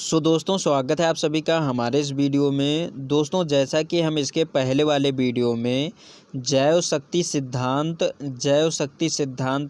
दोस्तों स्वागत है आप सभी का हमारे इस वीडियो में। दोस्तों जैसा कि हम इसके पहले वाले वीडियो में जैव शक्ति सिद्धांत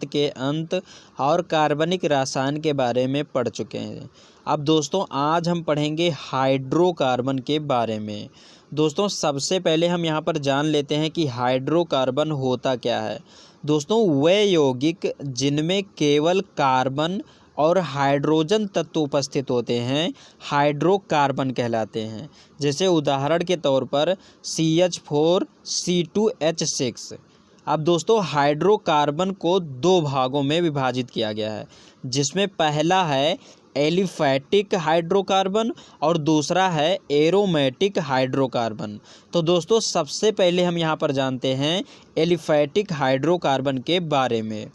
के अंत और कार्बनिक रसायन के बारे में पढ़ चुके हैं। अब दोस्तों आज हम पढ़ेंगे हाइड्रोकार्बन के बारे में। दोस्तों सबसे पहले हम यहाँ पर जान लेते हैं कि हाइड्रोकार्बन होता क्या है। दोस्तों वे यौगिक जिनमें केवल कार्बन और हाइड्रोजन तत्व उपस्थित होते हैं हाइड्रोकार्बन कहलाते हैं। जैसे उदाहरण के तौर पर CH4C2H6। अब दोस्तों हाइड्रोकार्बन को दो भागों में विभाजित किया गया है, जिसमें पहला है एलिफैटिक हाइड्रोकार्बन और दूसरा है एरोमेटिक हाइड्रोकार्बन। तो दोस्तों सबसे पहले हम यहाँ पर जानते हैं एलिफैटिक हाइड्रोकार्बन के बारे में।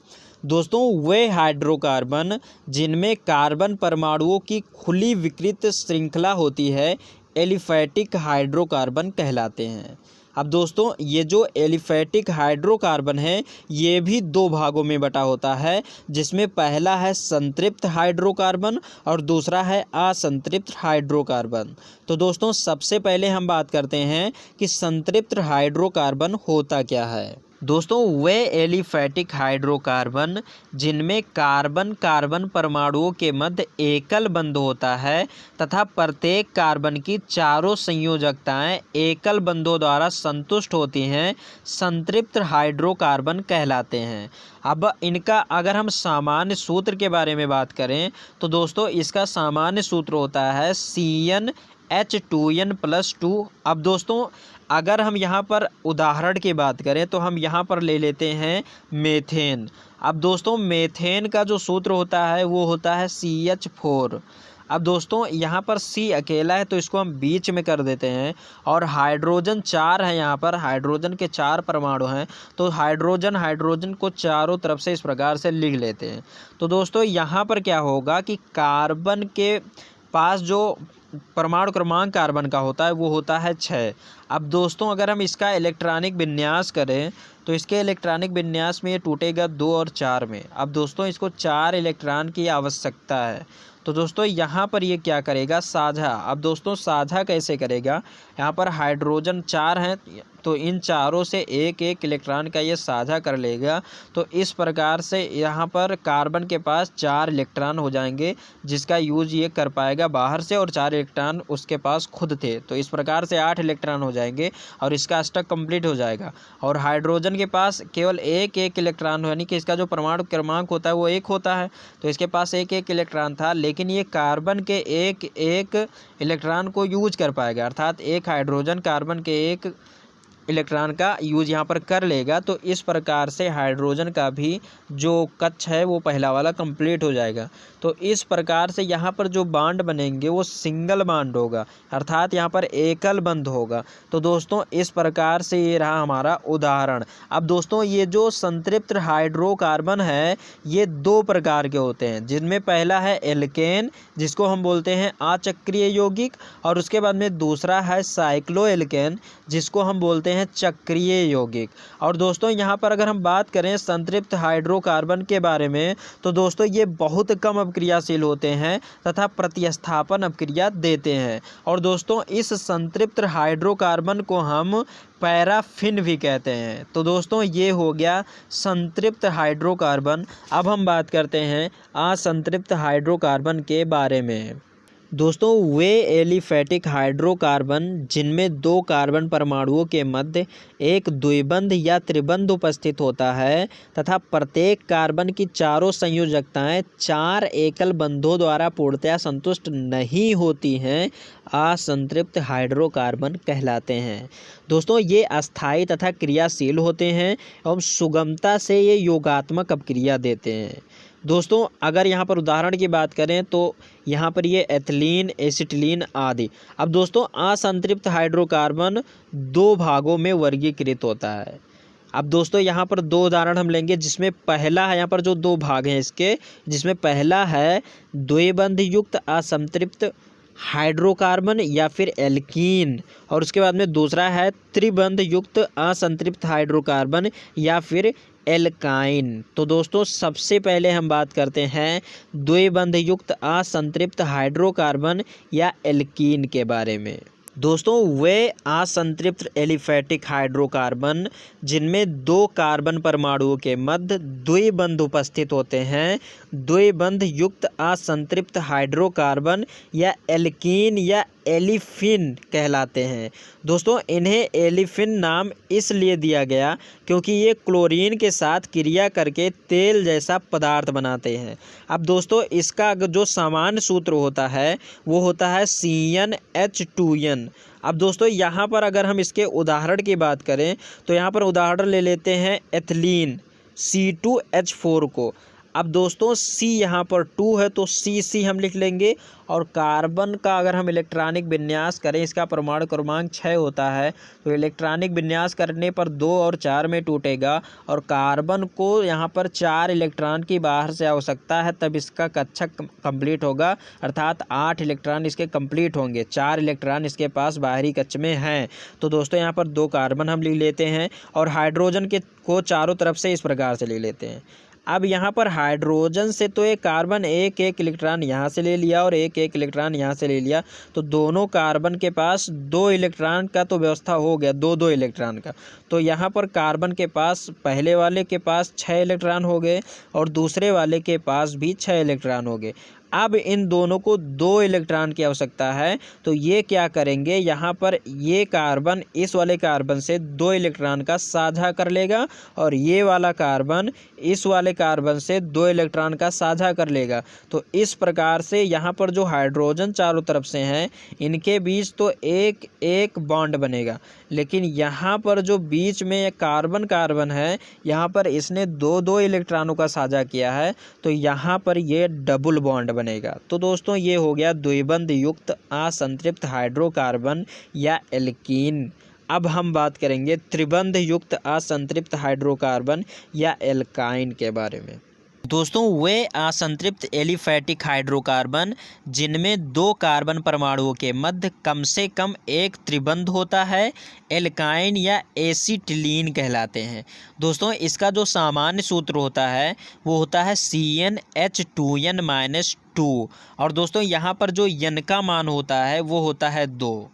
दोस्तों वे हाइड्रोकार्बन जिनमें कार्बन परमाणुओं की खुली विकृत श्रृंखला होती है एलिफैटिक हाइड्रोकार्बन कहलाते हैं। अब दोस्तों ये जो एलिफैटिक हाइड्रोकार्बन है ये भी दो भागों में बटा होता है, जिसमें पहला है संतृप्त हाइड्रोकार्बन और दूसरा है असंतृप्त हाइड्रोकार्बन। तो दोस्तों सबसे पहले हम बात करते हैं कि संतृप्त हाइड्रोकार्बन होता क्या है। दोस्तों वे एलिफैटिक हाइड्रोकार्बन जिनमें कार्बन कार्बन परमाणुओं के मध्य एकल बंध होता है तथा प्रत्येक कार्बन की चारों संयोजकताएं एकल बंधों द्वारा संतुष्ट होती हैं संतृप्त हाइड्रोकार्बन कहलाते हैं। अब इनका अगर हम सामान्य सूत्र के बारे में बात करें तो दोस्तों इसका सामान्य सूत्र होता है CnH2n+2। अब दोस्तों अगर हम यहाँ पर उदाहरण की बात करें तो हम यहाँ पर ले लेते हैं मेथेन। अब दोस्तों मेथेन का जो सूत्र होता है वो होता है CH4। अब दोस्तों यहाँ पर C अकेला है तो इसको हम बीच में कर देते हैं, और हाइड्रोजन 4 है, यहाँ पर हाइड्रोजन के 4 परमाणु हैं तो हाइड्रोजन को चारों तरफ से इस प्रकार से लिख लेते हैं। तो दोस्तों यहाँ पर क्या होगा कि कार्बन के पास जो परमाणु क्रमांक कार्बन का होता है वो होता है 6। अब दोस्तों अगर हम इसका इलेक्ट्रॉनिक विन्यास करें तो इसके इलेक्ट्रॉनिक विन्यास में ये टूटेगा 2 और 4 में। अब दोस्तों इसको 4 इलेक्ट्रॉन की आवश्यकता है, तो दोस्तों यहाँ पर ये क्या करेगा साझा। अब दोस्तों साझा कैसे करेगा, यहाँ पर हाइड्रोजन 4 हैं तो इन चारों से एक एक इलेक्ट्रॉन का ये साझा कर लेगा। तो इस प्रकार से यहाँ पर कार्बन के पास 4 इलेक्ट्रॉन हो जाएंगे जिसका यूज ये कर पाएगा बाहर से, और 4 इलेक्ट्रॉन उसके पास खुद थे, तो इस प्रकार से 8 इलेक्ट्रॉन हो जाएंगे और इसका अष्टक कंप्लीट हो जाएगा। और हाइड्रोजन के पास केवल एक एक इलेक्ट्रॉन, यानी कि इसका जो परमाणु क्रमांक होता है वो 1 होता है, तो इसके पास एक एक इलेक्ट्रॉन था, लेकिन ये कार्बन के एक एक इलेक्ट्रॉन को यूज कर पाएगा, अर्थात एक हाइड्रोजन कार्बन के एक इलेक्ट्रॉन का यूज यहाँ पर कर लेगा। तो इस प्रकार से हाइड्रोजन का भी जो कक्ष है वो पहला वाला कंप्लीट हो जाएगा। तो इस प्रकार से यहाँ पर जो बांड बनेंगे वो सिंगल बांड होगा, अर्थात यहाँ पर एकल बंध होगा। तो दोस्तों इस प्रकार से ये रहा हमारा उदाहरण। अब दोस्तों ये जो संतृप्त हाइड्रोकार्बन है ये 2 प्रकार के होते हैं, जिनमें पहला है एल्केन जिसको हम बोलते हैं अचक्रीय यौगिक, और उसके बाद में दूसरा है साइक्लोएल्केन जिसको हम बोलते हैं चक्रीय यौगिक। और दोस्तों यहाँ पर अगर हम बात करें संतृप्त हाइड्रोकार्बन के बारे में तो दोस्तों ये बहुत कम अपक्रियाशील होते हैं तथा प्रतिस्थापन अपक्रिया देते हैं। और दोस्तों इस संतृप्त हाइड्रोकार्बन को हम पैराफिन भी कहते हैं। तो दोस्तों ये हो गया संतृप्त हाइड्रोकार्बन। अब हम बात करते हैं असंतृप्त हाइड्रोकार्बन के बारे में। दोस्तों वे एलिफैटिक हाइड्रोकार्बन जिनमें 2 कार्बन परमाणुओं के मध्य एक द्विबंध या त्रिबंध उपस्थित होता है तथा प्रत्येक कार्बन की चारों संयोजकताएं 4 एकल बंधों द्वारा पूर्णतया संतुष्ट नहीं होती हैं असंतृप्त हाइड्रोकार्बन कहलाते हैं। दोस्तों ये अस्थायी तथा क्रियाशील होते हैं एवं सुगमता से ये योगात्मक अपक्रिया देते हैं। दोस्तों अगर यहाँ पर उदाहरण की बात करें तो यहाँ पर ये एथिलीन एसिटिलीन आदि। अब दोस्तों असंतृप्त हाइड्रोकार्बन 2 भागों में वर्गीकृत होता है। अब दोस्तों यहाँ पर 2 उदाहरण हम लेंगे, जिसमें पहला है यहाँ पर जो 2 भाग हैं इसके, जिसमें पहला है द्विबंध युक्त असंतृप्त हाइड्रोकार्बन या फिर एल्कीन, और उसके बाद में दूसरा है त्रिबंध युक्त असंतृप्त हाइड्रोकार्बन या फिर एल्काइन। तो दोस्तों सबसे पहले हम बात करते हैं द्विबंध युक्त असंतृप्त हाइड्रोकार्बन या एल्कीन के बारे में। दोस्तों वे असंतृप्त एलिफैटिक हाइड्रोकार्बन जिनमें दो कार्बन परमाणुओं के मध्य द्विबंध उपस्थित होते हैं, द्विबंध युक्त असंतृप्त हाइड्रोकार्बन या एल्कीन या एलिफिन कहलाते हैं। दोस्तों इन्हें एलिफिन नाम इसलिए दिया गया क्योंकि ये क्लोरीन के साथ क्रिया करके तेल जैसा पदार्थ बनाते हैं। अब दोस्तों इसका जो सामान्य सूत्र होता है वो होता है CnH2n। अब दोस्तों यहाँ पर अगर हम इसके उदाहरण की बात करें तो यहाँ पर उदाहरण ले लेते हैं एथिलीन C2H4 को। अब दोस्तों C यहाँ पर 2 है तो C हम लिख लेंगे, और कार्बन का अगर हम इलेक्ट्रॉनिक विन्यास करें, इसका परमाणु क्रमांक 6 होता है, तो इलेक्ट्रॉनिक विन्यास करने पर 2 और 4 में टूटेगा, और कार्बन को यहाँ पर 4 इलेक्ट्रॉन की बाहर से आवश्यकता है तब इसका कक्षक कंप्लीट होगा, अर्थात 8 इलेक्ट्रॉन इसके कंप्लीट होंगे, 4 इलेक्ट्रॉन इसके पास बाहरी कक्ष में हैं। तो दोस्तों यहाँ पर 2 कार्बन हम लिख लेते हैं, और हाइड्रोजन को चारों तरफ से इस प्रकार से ले लेते हैं। अब यहाँ पर हाइड्रोजन से तो एक कार्बन एक इलेक्ट्रॉन यहाँ से ले लिया और एक इलेक्ट्रॉन यहाँ से ले लिया, तो दोनों कार्बन के पास 2 इलेक्ट्रॉन का तो व्यवस्था हो गया, 2 इलेक्ट्रॉन का। तो यहाँ पर कार्बन के पास पहले वाले के पास 6 इलेक्ट्रॉन हो गए और दूसरे वाले के पास भी 6 इलेक्ट्रॉन हो गए। अब इन दोनों को 2 इलेक्ट्रॉन की आवश्यकता है, तो ये क्या करेंगे, यहाँ पर ये कार्बन इस वाले कार्बन से 2 इलेक्ट्रॉन का साझा कर लेगा और ये वाला कार्बन इस वाले कार्बन से 2 इलेक्ट्रॉन का साझा कर लेगा। तो इस प्रकार से यहाँ पर जो हाइड्रोजन चारों तरफ से हैं इनके बीच तो एक एक बॉन्ड बनेगा, लेकिन यहाँ पर जो बीच में कार्बन है यहाँ पर इसने 2 इलेक्ट्रॉनों का साझा किया है, तो यहाँ पर ये डबल बॉन्ड बनेगा। तो दोस्तों ये हो गया द्विबंध युक्त असंतृप्त हाइड्रोकार्बन या एल्कीन। अब हम बात करेंगे त्रिबंध युक्त असंतृप्त हाइड्रोकार्बन या एल्काइन के बारे में। दोस्तों वे असंतृप्त एलिफैटिक हाइड्रोकार्बन जिनमें 2 कार्बन परमाणुओं के मध्य कम से कम एक त्रिबंध होता है, एल्काइन या एसिटिलीन कहलाते हैं। दोस्तों इसका जो सामान्य सूत्र होता है वो होता है CnH2n-2, और दोस्तों यहाँ पर जो n का मान होता है वो होता है 2।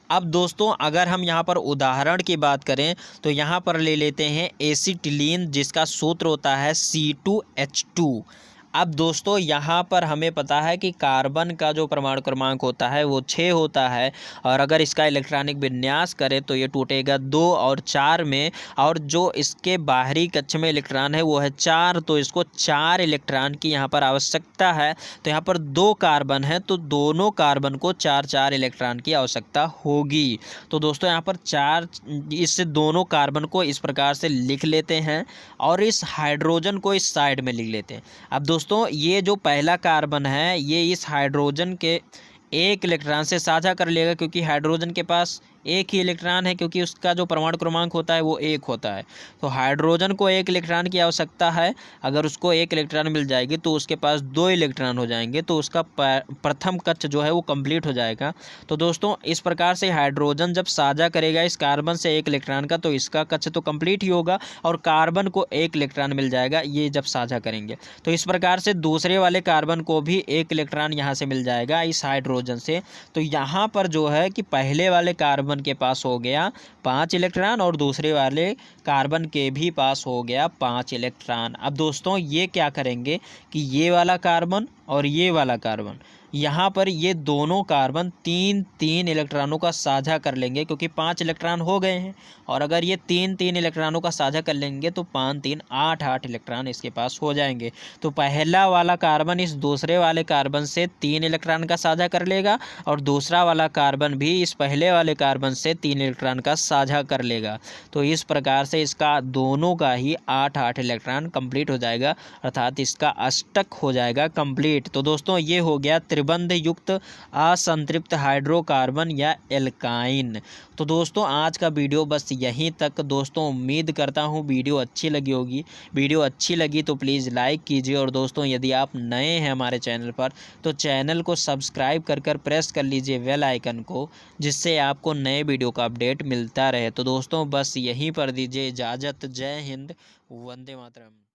अब दोस्तों अगर हम यहाँ पर उदाहरण की बात करें तो यहाँ पर ले लेते हैं एसिटिलीन जिसका सूत्र होता है C2H2। अब दोस्तों यहाँ पर हमें पता है कि कार्बन का जो परमाणु क्रमांक होता है वो 6 होता है, और अगर इसका इलेक्ट्रॉनिक विन्यास करें तो ये टूटेगा 2 और 4 में, और जो इसके बाहरी कक्ष में इलेक्ट्रॉन है वो है 4, तो इसको 4 इलेक्ट्रॉन की यहाँ पर आवश्यकता है। तो यहाँ पर 2 कार्बन है तो दोनों कार्बन को 4 इलेक्ट्रॉन की आवश्यकता होगी। तो दोस्तों यहाँ पर 4, इससे दोनों कार्बन को इस प्रकार से लिख लेते हैं और इस हाइड्रोजन को इस साइड में लिख लेते हैं। अब दोस्तों ये जो पहला कार्बन है ये इस हाइड्रोजन के 1 इलेक्ट्रॉन से साझा कर लेगा, क्योंकि हाइड्रोजन के पास 1 ही इलेक्ट्रॉन है, क्योंकि उसका जो परमाणु क्रमांक होता है वो 1 होता है। तो हाइड्रोजन को 1 इलेक्ट्रॉन की आवश्यकता है, अगर उसको 1 इलेक्ट्रॉन मिल जाएगी तो उसके पास 2 इलेक्ट्रॉन हो जाएंगे, तो उसका प्रथम कक्ष जो है वो कंप्लीट हो जाएगा। तो दोस्तों इस प्रकार से हाइड्रोजन जब साझा करेगा इस कार्बन से 1 इलेक्ट्रॉन का तो इसका कक्ष तो कंप्लीट ही होगा, और कार्बन को 1 इलेक्ट्रॉन मिल जाएगा ये जब साझा करेंगे। तो इस प्रकार से दूसरे वाले कार्बन को भी 1 इलेक्ट्रॉन यहाँ से मिल जाएगा इस हाइड्रोजन से। तो यहाँ पर जो है कि पहले वाले कार्बन के पास हो गया 5 इलेक्ट्रॉन और दूसरे वाले कार्बन के भी पास हो गया 5 इलेक्ट्रॉन। अब दोस्तों ये क्या करेंगे कि ये वाला कार्बन और ये वाला कार्बन यहाँ पर ये दोनों कार्बन 3 इलेक्ट्रॉनों का साझा कर लेंगे, क्योंकि 5 इलेक्ट्रॉन हो गए हैं, और अगर ये 3 इलेक्ट्रॉनों का साझा कर लेंगे तो 5 3 8 इलेक्ट्रॉन इसके पास हो जाएंगे। तो पहला वाला कार्बन इस दूसरे वाले कार्बन से 3 इलेक्ट्रॉन का साझा कर लेगा, और दूसरा वाला कार्बन भी इस पहले वाले कार्बन से 3 इलेक्ट्रॉन का साझा कर लेगा। तो इस प्रकार से इसका दोनों का ही 8 इलेक्ट्रॉन कंप्लीट हो जाएगा, अर्थात इसका अष्टक हो जाएगा कंप्लीट। तो दोस्तों ये हो गया त्रिबंध युक्त असंतृप्त हाइड्रोकार्बन या एल्काइन। तो दोस्तों आज का वीडियो बस यहीं तक। दोस्तों उम्मीद करता हूँ वीडियो अच्छी लगी होगी। वीडियो अच्छी लगी तो प्लीज़ लाइक कीजिए, और दोस्तों यदि आप नए हैं हमारे चैनल पर तो चैनल को सब्सक्राइब कर प्रेस कर लीजिए बेल आइकन को, जिससे आपको नए वीडियो का अपडेट मिलता रहे। तो दोस्तों बस यहीं पर दीजिए इजाज़त। जय हिंद, वंदे मातरम।